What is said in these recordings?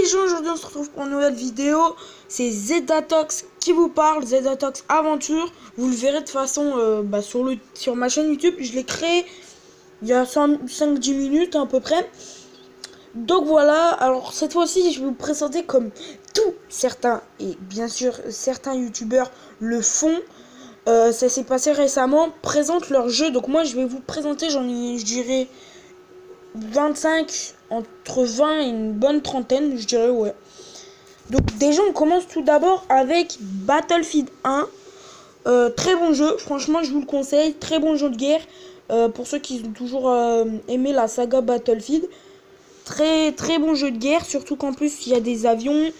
gens, aujourd'hui on se retrouve pour une nouvelle vidéo. C'est Zedatox qui vous parle, Zedatox Aventure. Vous le verrez de toute façon sur ma chaîne YouTube. Je l'ai créé il y a 5-10 minutes à peu près. Donc voilà, alors cette fois-ci je vais vous présenter comme tous certains, et bien sûr certains youtubeurs le font. Ça s'est passé récemment, présentent leur jeu. Donc moi je vais vous présenter, j'en ai je dirais 25, entre 20 et une bonne trentaine, je dirais, ouais. Donc déjà on commence tout d'abord avec Battlefield 1. Très bon jeu, franchement je vous le conseille, très bon jeu de guerre. Pour ceux qui ont toujours aimé la saga Battlefield. Très très bon jeu de guerre, surtout qu'en plus il y a des avions,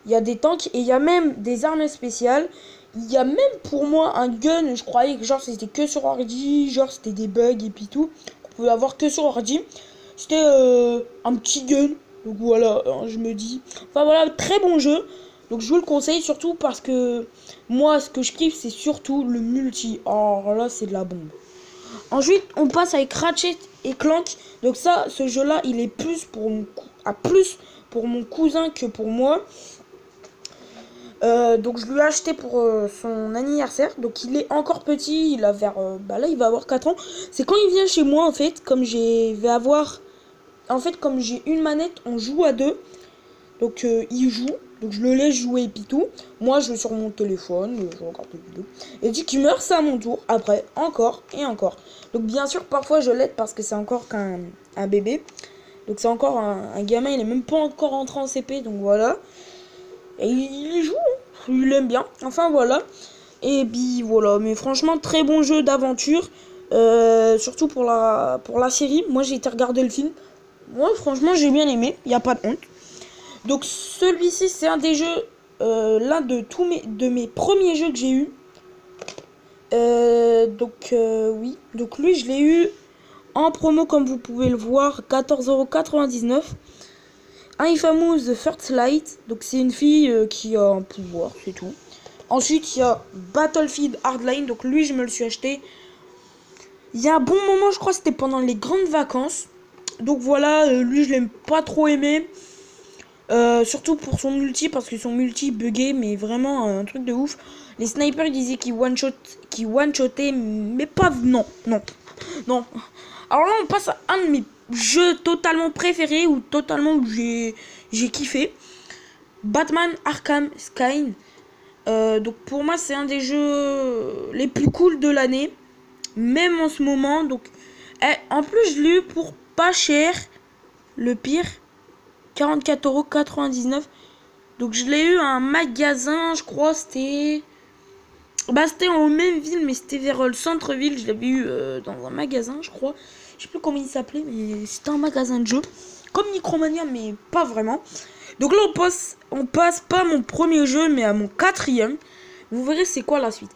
il y a des tanks et il y a même des armes spéciales. Il y a même pour moi un gun, je croyais que genre c'était que sur ordi, genre c'était des bugs et puis tout, qu'on pouvait avoir que sur ordi. C'était un petit gun, donc voilà, je me dis. Enfin voilà, très bon jeu, donc je vous le conseille surtout parce que moi ce que je kiffe c'est surtout le multi. Alors là c'est de la bombe. Ensuite, on passe avec Ratchet et Clank. Donc ça, ce jeu-là, il est plus pour mon cousin que pour moi. Donc je lui ai acheté pour son anniversaire. Donc il est encore petit, il a vers là il va avoir 4 ans. C'est quand il vient chez moi en fait, comme j'ai une manette, on joue à deux. Donc il joue, donc je le laisse jouer et puis tout. Moi je vais sur mon téléphone, je regarde des vidéos. Et dès qu'il meurt, c'est à mon tour. Après, encore et encore. Donc bien sûr, parfois je l'aide parce que c'est encore qu'un bébé. Donc c'est encore un gamin, il est même pas encore entré en CP, donc voilà. Et il joue, il aime bien. Enfin voilà. Et puis voilà, mais franchement, très bon jeu d'aventure. Surtout pour la série. Moi j'ai été regarder le film. Moi franchement j'ai bien aimé, il n'y a pas de honte. Donc celui-ci c'est un des jeux, l'un de mes premiers jeux que j'ai eu. Oui, donc lui je l'ai eu en promo comme vous pouvez le voir, 14,99 €. Infamous The First Light, donc c'est une fille qui a un pouvoir, c'est tout. Ensuite il y a Battlefield Hardline, donc lui je me le suis acheté il y a un bon moment, je crois c'était pendant les grandes vacances. Donc voilà, lui je l'aime pas trop aimé. Surtout pour son multi, parce que son multi buguait, mais vraiment un truc de ouf. Les snipers ils disaient qu'ils one-shotaient, mais pas... Non. Alors là on passe à un de mes jeux totalement préférés, ou totalement où j'ai kiffé. Batman Arkham Asylum. Donc pour moi c'est un des jeux les plus cool de l'année, même en ce moment. Donc en plus je l'ai eu pour pas cher, le pire, 44,99 €. Donc je l'ai eu à un magasin, je crois c'était en même ville, mais c'était vers le centre-ville. Je l'avais eu dans un magasin, je crois. Je sais plus comment il s'appelait, mais c'était un magasin de jeux comme Micromania, mais pas vraiment. Donc là on passe pas à mon premier jeu, mais à mon quatrième. Vous verrez c'est quoi la suite.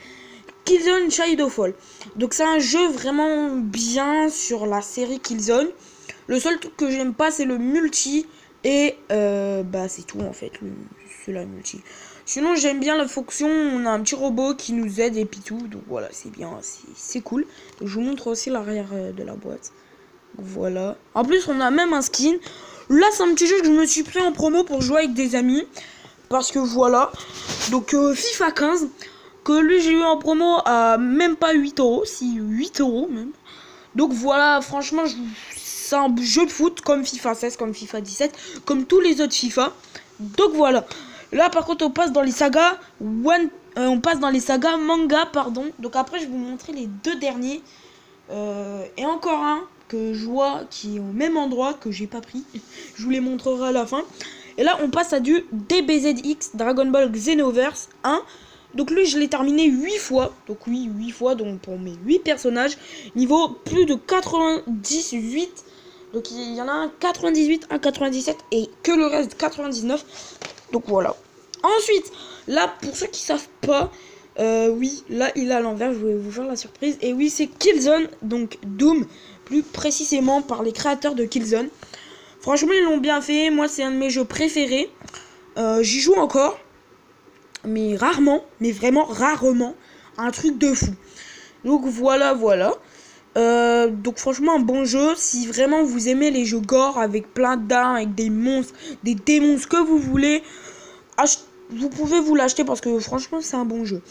Killzone Shadowfall. Donc c'est un jeu vraiment bien sur la série Killzone. Le seul truc que j'aime pas c'est le multi. Et c'est tout en fait, c'est la multi. Sinon j'aime bien la fonction, on a un petit robot qui nous aide et puis tout. Donc voilà, c'est bien, c'est cool. Donc, je vous montre aussi l'arrière de la boîte. Donc, voilà. En plus on a même un skin. Là c'est un petit jeu que je me suis pris en promo pour jouer avec des amis. Parce que voilà. Donc FIFA 15. Que lui j'ai eu en promo à même pas 8 €. Si 8 € même. Donc voilà, franchement c'est un jeu de foot comme FIFA 16, comme FIFA 17, comme tous les autres FIFA. Donc voilà. Là par contre on passe dans les sagas manga, pardon. Donc après je vais vous montrer les deux derniers. Et encore un que je vois qui est au même endroit que j'ai pas pris. Je vous les montrerai à la fin. Et là on passe à du DBZX, Dragon Ball Xenoverse 1. Donc lui je l'ai terminé 8 fois. Donc oui, 8 fois, donc pour mes 8 personnages. Niveau plus de 98. Donc il y en a un 98, un 97 et que le reste 99. Donc voilà. Ensuite, là pour ceux qui savent pas, oui, là il est à l'envers, je vais vous faire la surprise. Et oui, c'est Killzone, donc Doom, plus précisément par les créateurs de Killzone. Franchement ils l'ont bien fait, moi c'est un de mes jeux préférés. J'y joue encore, mais rarement, mais vraiment rarement, un truc de fou. Donc voilà. Donc franchement un bon jeu. Si vraiment vous aimez les jeux gore avec plein d'armes, avec des monstres, des démons, ce que vous voulez, vous pouvez vous l'acheter parce que franchement c'est un bon jeu.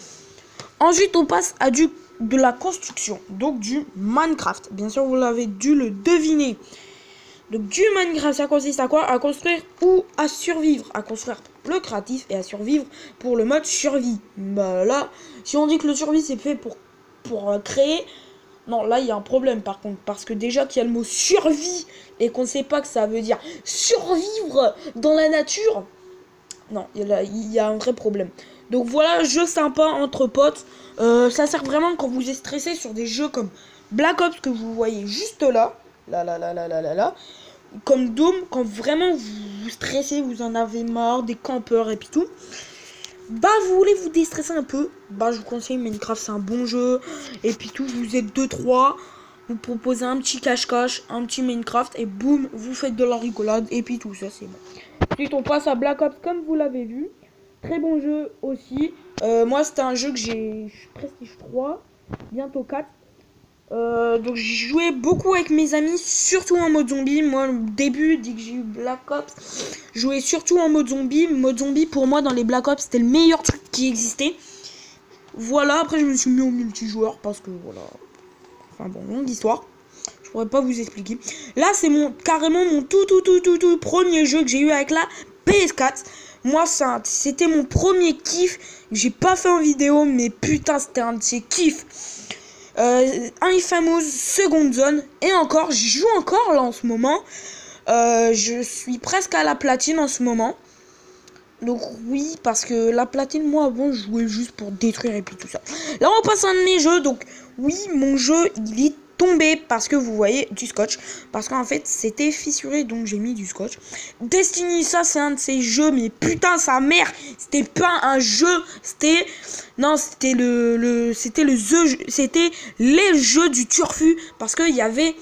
Ensuite on passe à de la construction, donc du Minecraft. Bien sûr vous l'avez dû le deviner. Donc du Minecraft, ça consiste à quoi? À construire ou à survivre. À construire le créatif et à survivre pour le mode survie. Bah là, si on dit que le survie c'est fait pour créer, non, là il y a un problème par contre. Parce que déjà qu'il y a le mot survie et qu'on ne sait pas que ça veut dire survivre dans la nature. Non, il y a un vrai problème. Donc voilà, jeu sympa entre potes. Ça sert vraiment quand vous êtes stressé sur des jeux comme Black Ops que vous voyez juste là. Là. Comme Doom, quand vraiment vous stressez, vous en avez marre, des campeurs et puis tout. Bah vous voulez vous déstresser un peu, bah je vous conseille Minecraft, c'est un bon jeu. Et puis tout, vous êtes 2-3, vous proposez un petit cache-cache, un petit Minecraft et boum, vous faites de la rigolade et puis tout ça c'est bon. Ensuite on passe à Black Ops comme vous l'avez vu. Très bon jeu aussi. Moi c'était un jeu que j'ai prestige 3, bientôt 4. Donc j'ai joué beaucoup avec mes amis, surtout en mode zombie. Moi au début, dès que j'ai eu Black Ops, je jouais surtout en mode zombie. Mode zombie pour moi dans les Black Ops c'était le meilleur truc qui existait. Voilà, après je me suis mis au multijoueur parce que voilà. Enfin bon, longue histoire. Je pourrais pas vous expliquer. Là c'est carrément mon tout premier jeu que j'ai eu avec la PS4. Moi c'était mon premier kiff. J'ai pas fait en vidéo mais putain c'était un de ces kiffs. Infamous Second Zone. Et encore, j'y joue encore là en ce moment. Je suis presque à la platine en ce moment. Donc oui, parce que la platine, moi avant, je jouais juste pour détruire et puis tout ça. Là, on passe à un de mes jeux. Donc oui, mon jeu, il est tombé parce que vous voyez du scotch. Parce qu'en fait, c'était fissuré, donc j'ai mis du scotch. Destiny, ça, c'est un de ces jeux, mais putain, sa mère, c'était pas un jeu, c'était... Non, c'était c'était les jeux du turfu. Parce qu'il y avait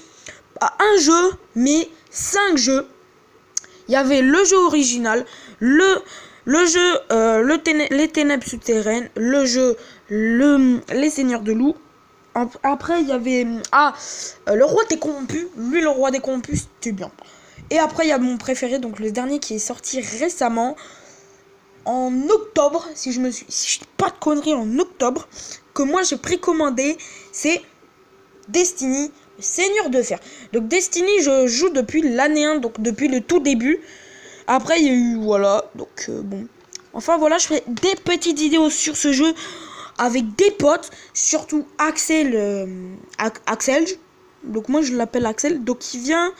pas un jeu, mais 5 jeux. Il y avait le jeu original, le jeu, les ténèbres souterraines, le jeu, les seigneurs de loup. Après, il y avait le roi des corrompus. Lui, le roi des corrompus, c'était bien. Et après, il y a mon préféré, donc le dernier qui est sorti récemment, en octobre, si je dis pas de conneries, en octobre, que moi j'ai précommandé, c'est Destiny, Seigneur de Fer. Donc Destiny, je joue depuis l'année 1, donc depuis le tout début. Après, il y a eu, voilà, donc bon. Enfin, voilà, je ferai des petites vidéos sur ce jeu avec des potes, surtout Axel, donc moi je l'appelle Axel, donc il vient,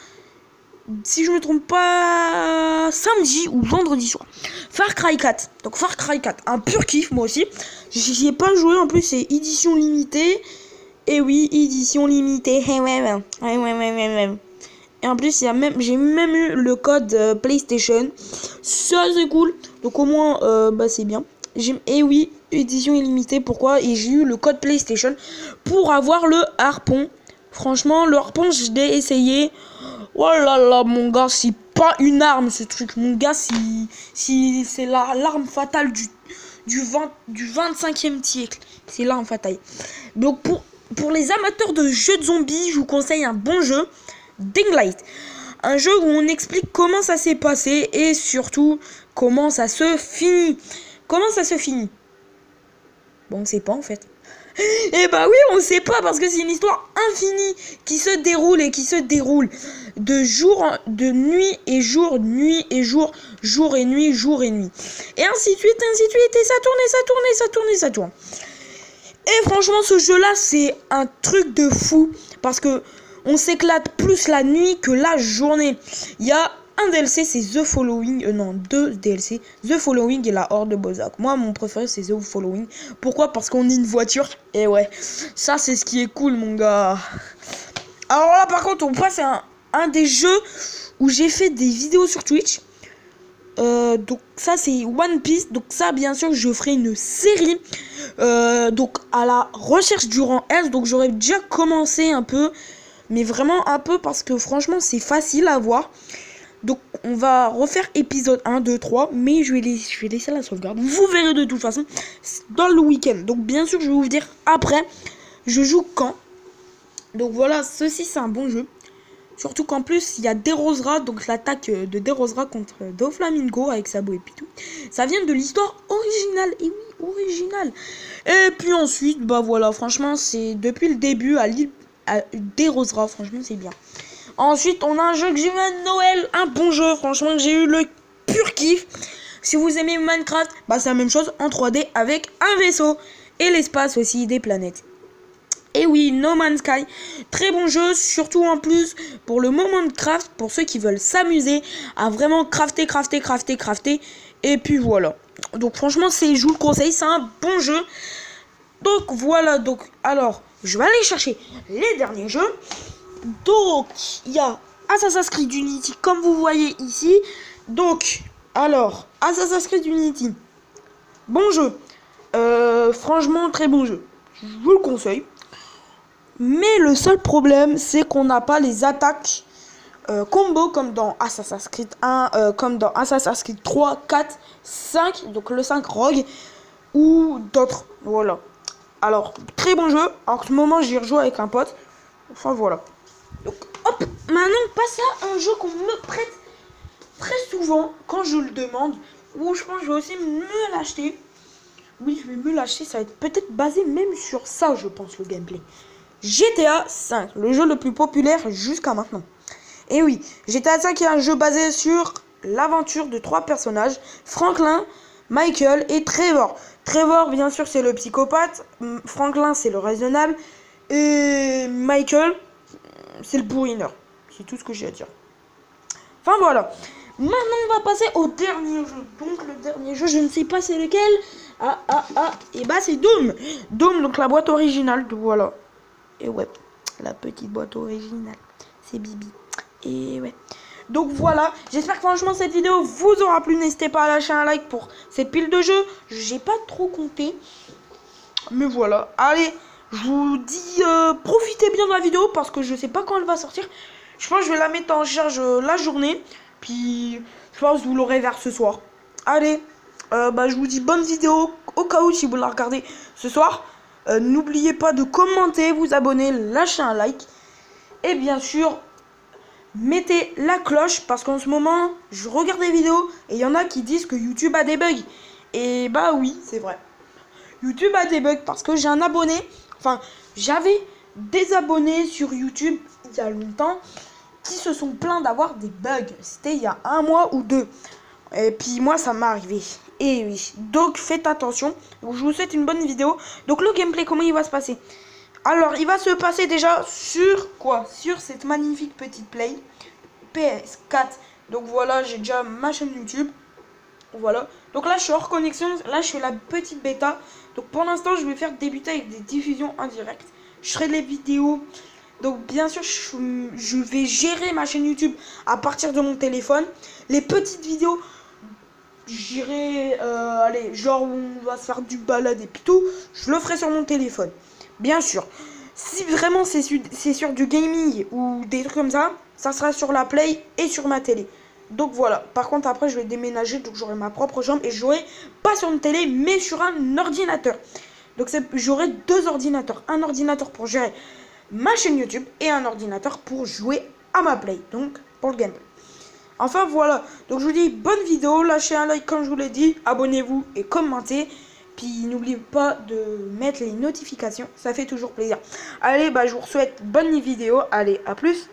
si je me trompe pas, samedi ou vendredi soir. Far Cry 4, donc Far Cry 4, un pur kiff moi aussi, j'y ai pas joué, en plus c'est édition limitée, et oui, édition limitée, et en plus j'ai même eu le code PlayStation, ça c'est cool, donc au moins bah c'est bien. Et oui, édition illimitée, pourquoi? Et j'ai eu le code PlayStation pour avoir le harpon. Franchement, le harpon, je l'ai essayé. Oh là là, mon gars, c'est pas une arme ce truc. Mon gars, si c'est l'arme fatale du 25e siècle. C'est l'arme fatale. Donc pour les amateurs de jeux de zombies, je vous conseille un bon jeu, Dying Light. Un jeu où on explique comment ça s'est passé et surtout comment ça se finit. Comment ça se finit? Bon, on sait pas en fait. Eh bah oui, on sait pas parce que c'est une histoire infinie qui se déroule et qui se déroule de nuit et jour, nuit et jour, jour et nuit, jour et nuit. Et ainsi de suite, et ça tourne, et ça tourne, et ça tourne, et ça tourne. Et franchement, ce jeu-là, c'est un truc de fou parce que on s'éclate plus la nuit que la journée. Il y a un DLC, c'est The Following, non, 2 DLC, The Following et la Horde de Bozak. Moi, mon préféré, c'est The Following. Pourquoi? Parce qu'on est une voiture. Et ouais, ça, c'est ce qui est cool, mon gars. Alors là, par contre, on passe à un des jeux où j'ai fait des vidéos sur Twitch. Donc ça, c'est One Piece. Donc ça, bien sûr, je ferai une série. Donc à la recherche du rang S. Donc j'aurais déjà commencé un peu. Mais vraiment un peu parce que franchement, c'est facile à voir. Donc on va refaire épisode 1, 2, 3, mais je vais laisser la sauvegarde. Vous verrez de toute façon dans le week-end. Donc bien sûr je vais vous dire après, je joue quand. Donc voilà, ceci c'est un bon jeu. Surtout qu'en plus, il y a DeRozera, donc l'attaque de DeRozera contre Doflamingo avec Sabo et Pitou. Ça vient de l'histoire originale, et oui, originale. Et puis ensuite, bah voilà, franchement, c'est depuis le début à DeRozera, franchement, c'est bien. Ensuite, on a un jeu que j'ai eu à Noël, un bon jeu, franchement, que j'ai eu le pur kiff. Si vous aimez Minecraft, bah c'est la même chose en 3D avec un vaisseau et l'espace aussi, des planètes. Et oui, No Man's Sky, très bon jeu, surtout en plus pour le moment de craft, pour ceux qui veulent s'amuser à vraiment crafter. Et puis voilà. Donc franchement, je vous le conseille, c'est un bon jeu. Donc voilà, donc alors, je vais aller chercher les derniers jeux. Donc, il y a Assassin's Creed Unity, comme vous voyez ici. Donc, alors, Assassin's Creed Unity, bon jeu. Franchement, très bon jeu. Je vous le conseille. Mais le seul problème, c'est qu'on n'a pas les attaques combo comme dans Assassin's Creed 1, comme dans Assassin's Creed 3, 4, 5, donc le 5 Rogue, ou d'autres. Voilà. Alors, très bon jeu. En ce moment, j'y rejoue avec un pote. Enfin, voilà. Donc, hop, maintenant, on passe à un jeu qu'on me prête très souvent quand je le demande. Ou je pense que je vais aussi me l'acheter. Oui, je vais me l'acheter. Ça va être peut-être basé même sur ça, je pense, le gameplay. GTA 5, le jeu le plus populaire jusqu'à maintenant. Et oui, GTA 5 est un jeu basé sur l'aventure de 3 personnages, Franklin, Michael et Trevor. Trevor, bien sûr, c'est le psychopathe, Franklin, c'est le raisonnable, et Michael, c'est le bourrineur. C'est tout ce que j'ai à dire. Enfin voilà. Maintenant, on va passer au dernier jeu. Donc, le dernier jeu, je ne sais pas c'est lequel. Et bah, c'est Doom. Doom, donc la boîte originale. Voilà. Et ouais, la petite boîte originale, c'est Bibi. Et ouais. Donc voilà, j'espère que franchement cette vidéo vous aura plu. N'hésitez pas à lâcher un like pour cette pile de jeux. J'ai pas trop compté. Mais voilà. Allez, je vous dis profitez bien de la vidéo parce que je sais pas quand elle va sortir. Je pense que je vais la mettre en charge la journée. Puis je pense que vous l'aurez vers ce soir. Allez, bah, je vous dis bonne vidéo au cas où si vous la regardez ce soir. N'oubliez pas de commenter, vous abonner, lâcher un like. Et bien sûr, mettez la cloche parce qu'en ce moment, je regarde des vidéos et il y en a qui disent que YouTube a des bugs. Et bah oui, c'est vrai. YouTube a des bugs parce que j'ai un abonné. Enfin, j'avais des abonnés sur YouTube il y a longtemps qui se sont plaints d'avoir des bugs. C'était il y a 1 mois ou 2. Et puis moi, ça m'est arrivé. Et oui, donc faites attention. Donc, je vous souhaite une bonne vidéo. Donc le gameplay, comment il va se passer? Alors, il va se passer déjà sur quoi? Sur cette magnifique petite play PS4. Donc voilà, j'ai déjà ma chaîne YouTube. Voilà. Donc là, je suis hors connexion. Là, je fais la petite bêta. Donc pour l'instant, je vais faire débuter avec des diffusions en direct. Je ferai les vidéos. Donc bien sûr, je vais gérer ma chaîne YouTube à partir de mon téléphone. Les petites vidéos, j'irai, allez, genre où on va se faire du balade et puis tout, je le ferai sur mon téléphone. Bien sûr. Si vraiment c'est sur du gaming ou des trucs comme ça sera sur la Play et sur ma télé. Donc voilà. Par contre, après, je vais déménager, donc j'aurai ma propre chambre et je jouerai pas sur une télé, mais sur un ordinateur. Donc j'aurai 2 ordinateurs. Un ordinateur pour gérer ma chaîne YouTube et un ordinateur pour jouer à ma Play. Donc, pour le gameplay. Enfin voilà, donc je vous dis bonne vidéo, lâchez un like comme je vous l'ai dit, abonnez-vous et commentez. Puis n'oubliez pas de mettre les notifications, ça fait toujours plaisir. Allez, bah je vous souhaite bonne vidéo, allez, à plus.